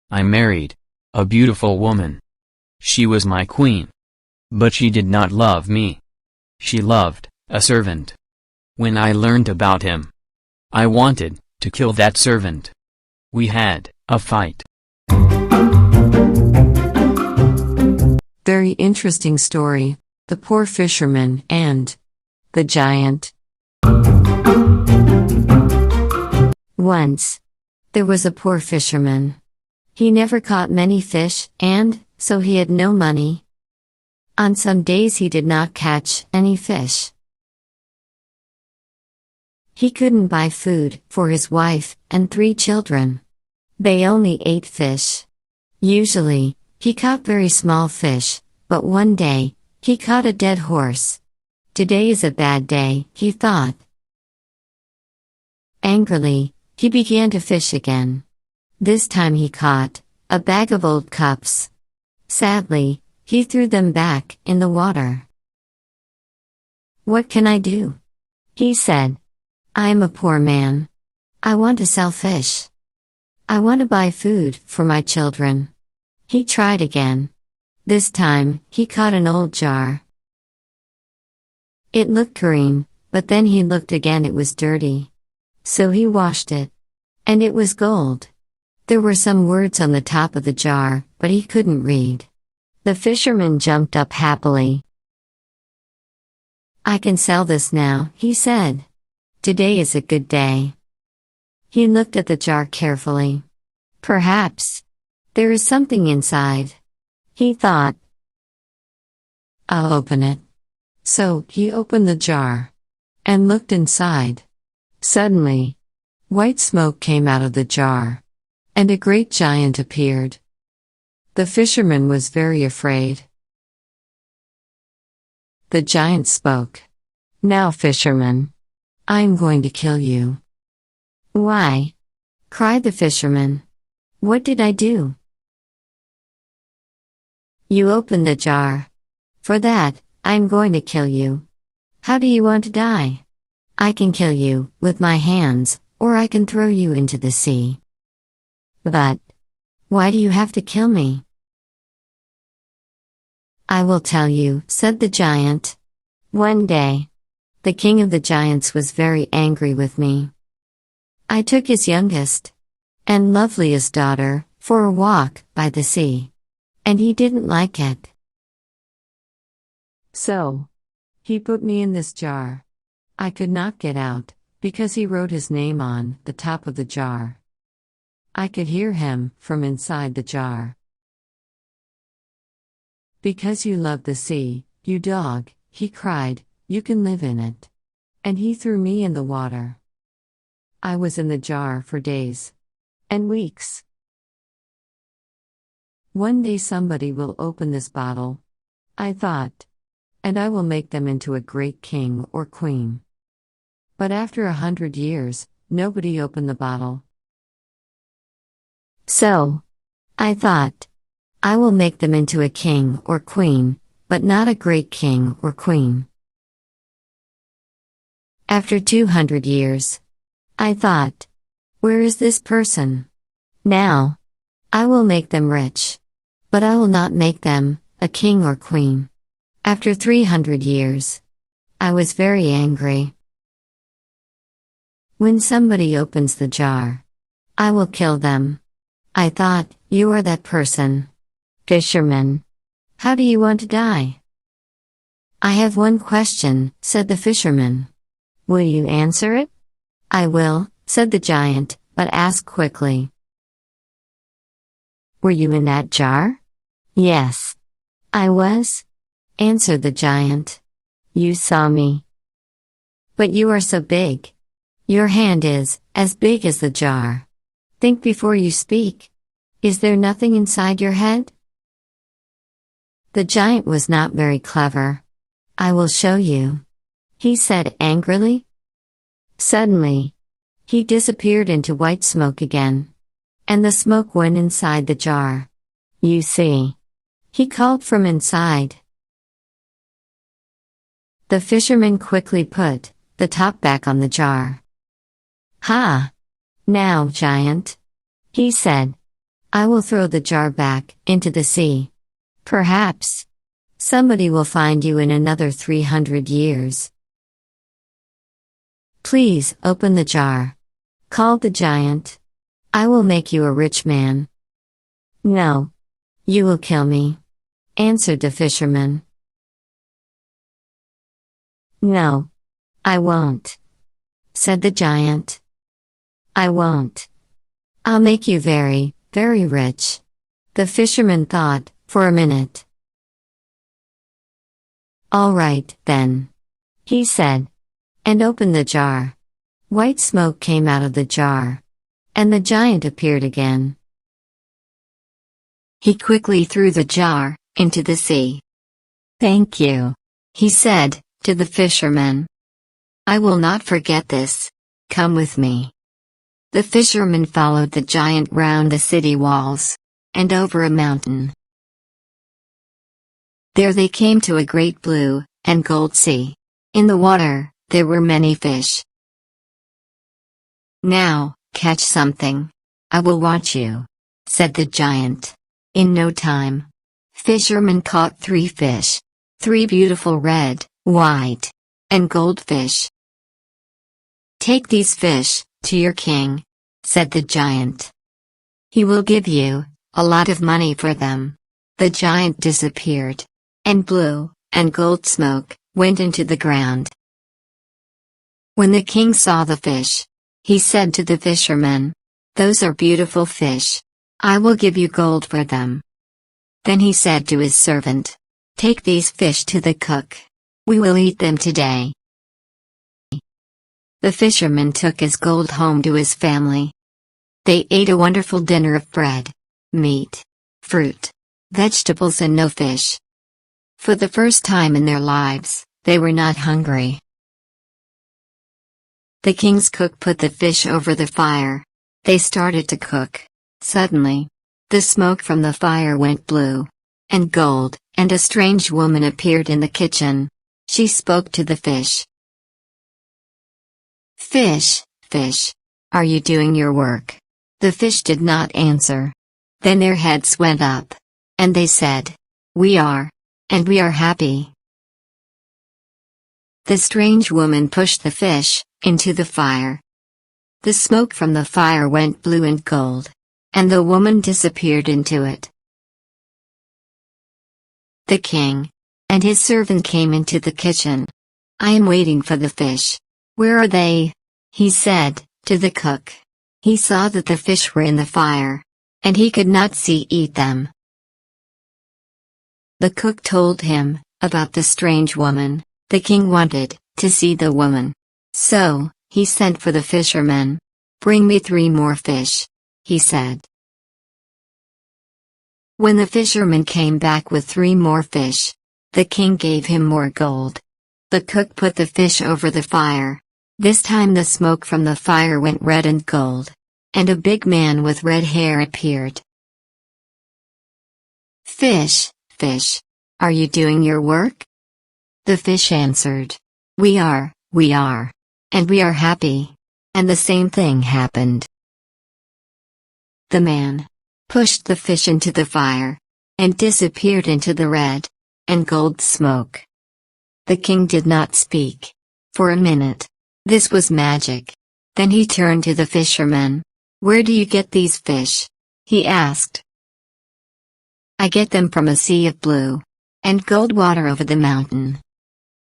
I married a beautiful woman. She was my queen. But she did not love me. She loved a servant. When I learned about him, I wanted to kill that servant. We had a fight. Very interesting story. The Poor Fisherman and the Giant. Once, there was a poor fisherman. He never caught many fish, and so he had no money. On some days he did not catch any fish. He couldn't buy food for his wife and 3 children. They only ate fish. Usually, he caught very small fish, but one day, he caught a dead horse. Today is a bad day, he thought. Angrily, he began to fish again. This time he caught a bag of old cups. Sadly, he threw them back in the water. "What can I do?" he said. "I am a poor man. I want to sell fish. I want to buy food for my children." He tried again. This time, he caught an old jar. It looked green, but then he looked again, it was dirty. So he washed it. And it was gold. There were some words on the top of the jar, but he couldn't read. The fisherman jumped up happily. "I can sell this now," he said. "Today is a good day." He looked at the jar carefully. Perhaps there is something inside, he thought. "I'll open it." So he opened the jar and looked inside. Suddenly, white smoke came out of the jar, and a great giant appeared. The fisherman was very afraid. The giant spoke. "Now, fisherman, I am going to kill you." "Why?" cried the fisherman. "What did I do?" "You opened the jar. For that, I am going to kill you. How do you want to die?" "I can kill you with my hands, or I can throw you into the sea." "But why do you have to kill me?" "I will tell you," said the giant. "One day, the king of the giants was very angry with me. I took his youngest and loveliest daughter for a walk by the sea, and he didn't like it. So, he put me in this jar. I could not get out, because he wrote his name on the top of the jar. I could hear him from inside the jar. Because you love the sea, you dog, he cried, you can live in it. And he threw me in the water. I was in the jar for days and weeks. One day somebody will open this bottle, I thought, and I will make them into a great king or queen. But after 100 years, nobody opened the bottle. So, I thought, I will make them into a king or queen, but not a great king or queen. After 200 years, I thought, where is this person? Now, I will make them rich, but I will not make them a king or queen. After 300 years, I was very angry. When somebody opens the jar, I will kill them. I thought, you are that person. Fisherman. How do you want to die? I have one question, said the fisherman. Will you answer it? I will, said the giant, but ask quickly. Were you in that jar? Yes. I was, answered the giant. You saw me. But you are so big. Your hand is as big as the jar. Think before you speak. Is there nothing inside your head? The giant was not very clever. I will show you, he said angrily. Suddenly, he disappeared into white smoke again. And the smoke went inside the jar. You see, he called from inside. The fisherman quickly put the top back on the jar. Ha! Now, giant, he said, I will throw the jar back into the sea. Perhaps somebody will find you in another 300 years. Please open the jar, called the giant. I will make you a rich man. No, you will kill me, answered the fisherman. No, I won't, said the giant. I won't. I'll make you very, very rich. The fisherman thought for a minute. All right, then, he said, and opened the jar. White smoke came out of the jar, and the giant appeared again. He quickly threw the jar into the sea. Thank you, he said to the fisherman. I will not forget this. Come with me. The fisherman followed the giant round the city walls and over a mountain. There they came to a great blue and gold sea. In the water, there were many fish. Now, catch something. I will watch you, said the giant. In no time, Fisherman caught 3 fish. 3 beautiful red, white, and gold fish. Take these fish to your king, said the giant. He will give you a lot of money for them. The giant disappeared, and blue and gold smoke went into the ground. When the king saw the fish, he said to the fisherman, those are beautiful fish. I will give you gold for them. Then he said to his servant, take these fish to the cook. We will eat them today. The fisherman took his gold home to his family. They ate a wonderful dinner of bread, meat, fruit, vegetables and no fish. For the first time in their lives, they were not hungry. The king's cook put the fish over the fire. They started to cook. Suddenly, the smoke from the fire went blue and gold, and a strange woman appeared in the kitchen. She spoke to the fish. Fish, fish, are you doing your work? The fish did not answer. Then their heads went up, and they said, we are, and we are happy. The strange woman pushed the fish into the fire. The smoke from the fire went blue and gold, and the woman disappeared into it. The king and his servant came into the kitchen. I am waiting for the fish. Where are they? He said to the cook. He saw that the fish were in the fire, and he could not eat them. The cook told him about the strange woman. The king wanted to see the woman. So, he sent for the fisherman. Bring me 3 more fish, he said. When the fisherman came back with 3 more fish, the king gave him more gold. The cook put the fish over the fire. This time the smoke from the fire went red and gold, and a big man with red hair appeared. Fish, fish, are you doing your work? The fish answered, we are, and we are happy. And the same thing happened. The man pushed the fish into the fire, and disappeared into the red and gold smoke. The king did not speak for a minute. This was magic. Then he turned to the fisherman. Where do you get these fish? He asked. I get them from a sea of blue and gold water over the mountain.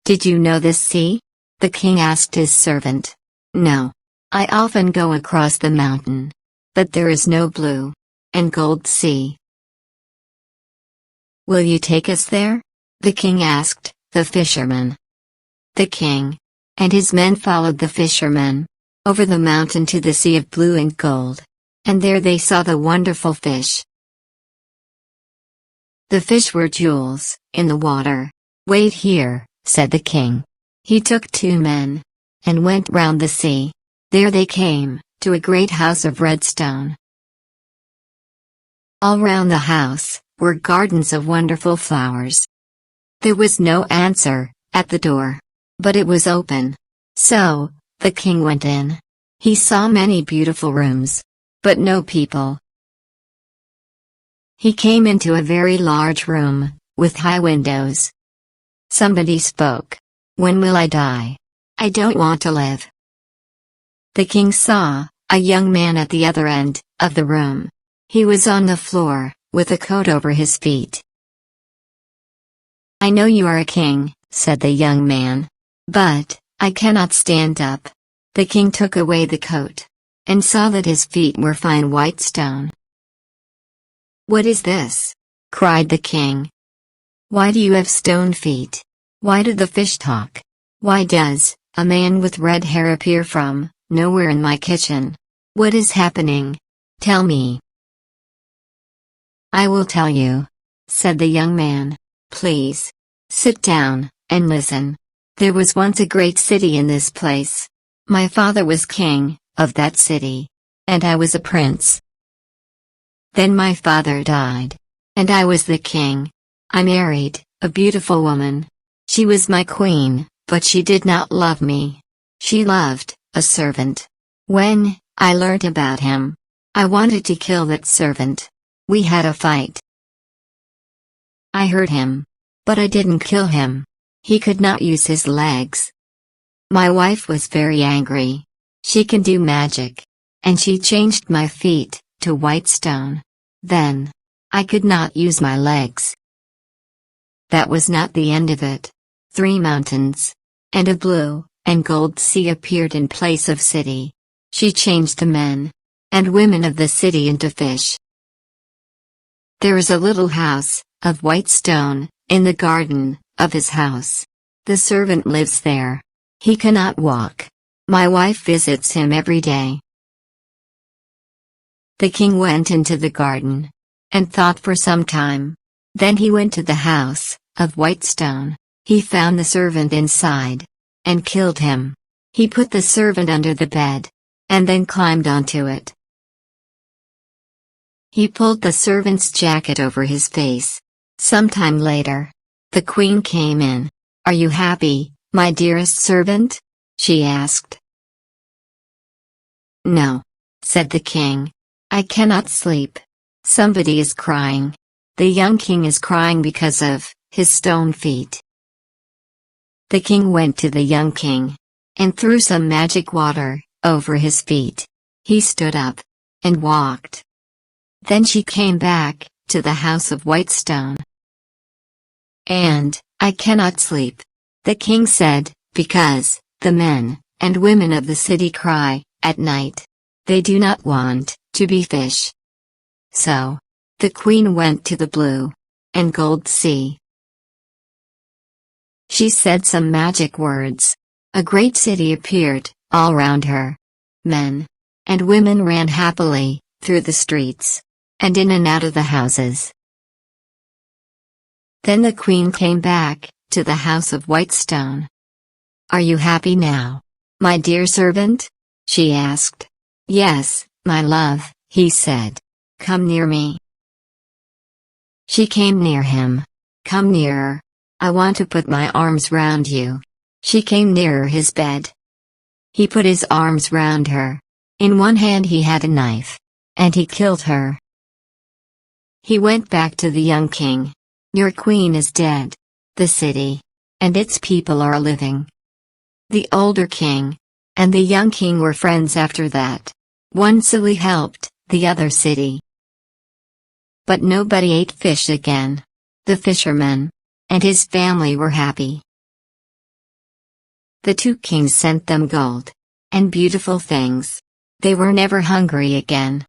Did you know this sea? The king asked his servant. No. I often go across the mountain, but there is no blue and gold sea. Will you take us there? The king asked the fisherman. The king and his men followed the fisherman over the mountain to the sea of blue and gold, and there they saw the wonderful fish. The fish were jewels in the water. Wait here, said the king. He took 2 men and went round the sea. There they came to a great house of red stone. All round the house were gardens of wonderful flowers. There was no answer at the door, but it was open. So, the king went in. He saw many beautiful rooms, but no people. He came into a very large room, with high windows. Somebody spoke. "When will I die? I don't want to live." The king saw a young man at the other end of the room. He was on the floor, with a coat over his feet. "I know you are a king," said the young man. "But I cannot stand up." The king took away the coat, and saw that his feet were fine white stone. "What is this?" cried the king. "Why do you have stone feet? Why do the fish talk? Why does a man with red hair appear from nowhere in my kitchen? What is happening? Tell me." "I will tell you," said the young man. "Please, sit down, and listen. There was once a great city in this place. My father was king of that city, and I was a prince. Then my father died, and I was the king. I married a beautiful woman. She was my queen, but she did not love me. She loved a servant. When I learned about him, I wanted to kill that servant. We had a fight. I hurt him, but I didn't kill him. He could not use his legs. My wife was very angry. She can do magic, and she changed my feet to white stone. Then I could not use my legs." That was not the end of it. 3 mountains and a blue and gold sea appeared in place of city. She changed the men and women of the city into fish. There is a little house of white stone in the garden of his house. The servant lives there. He cannot walk. My wife visits him every day. The king went into the garden and thought for some time. Then he went to the house of white stone. He found the servant inside and killed him. He put the servant under the bed and then climbed onto it. He pulled the servant's jacket over his face. Some time later, the queen came in. "Are you happy, my dearest servant?" she asked. "No," said the king. "I cannot sleep. Somebody is crying. The young king is crying because of his stone feet." The king went to the young king and threw some magic water over his feet. He stood up and walked. Then she came back to the house of white stone. "And I cannot sleep," the king said, "because the men and women of the city cry at night. They do not want to be fish." So the queen went to the blue and gold sea. She said some magic words. A great city appeared all round her. Men and women ran happily through the streets and in and out of the houses. Then the queen came back to the house of white stone. "Are you happy now, my dear servant?" she asked. "Yes, my love," he said. "Come near me." She came near him. "Come nearer. I want to put my arms round you." She came nearer his bed. He put his arms round her. In one hand he had a knife, and he killed her. He went back to the young king. "Your queen is dead. The city and its people are living." The older king and the young king were friends after that. One city helped the other city. But nobody ate fish again. The fisherman and his family were happy. The 2 kings sent them gold and beautiful things. They were never hungry again.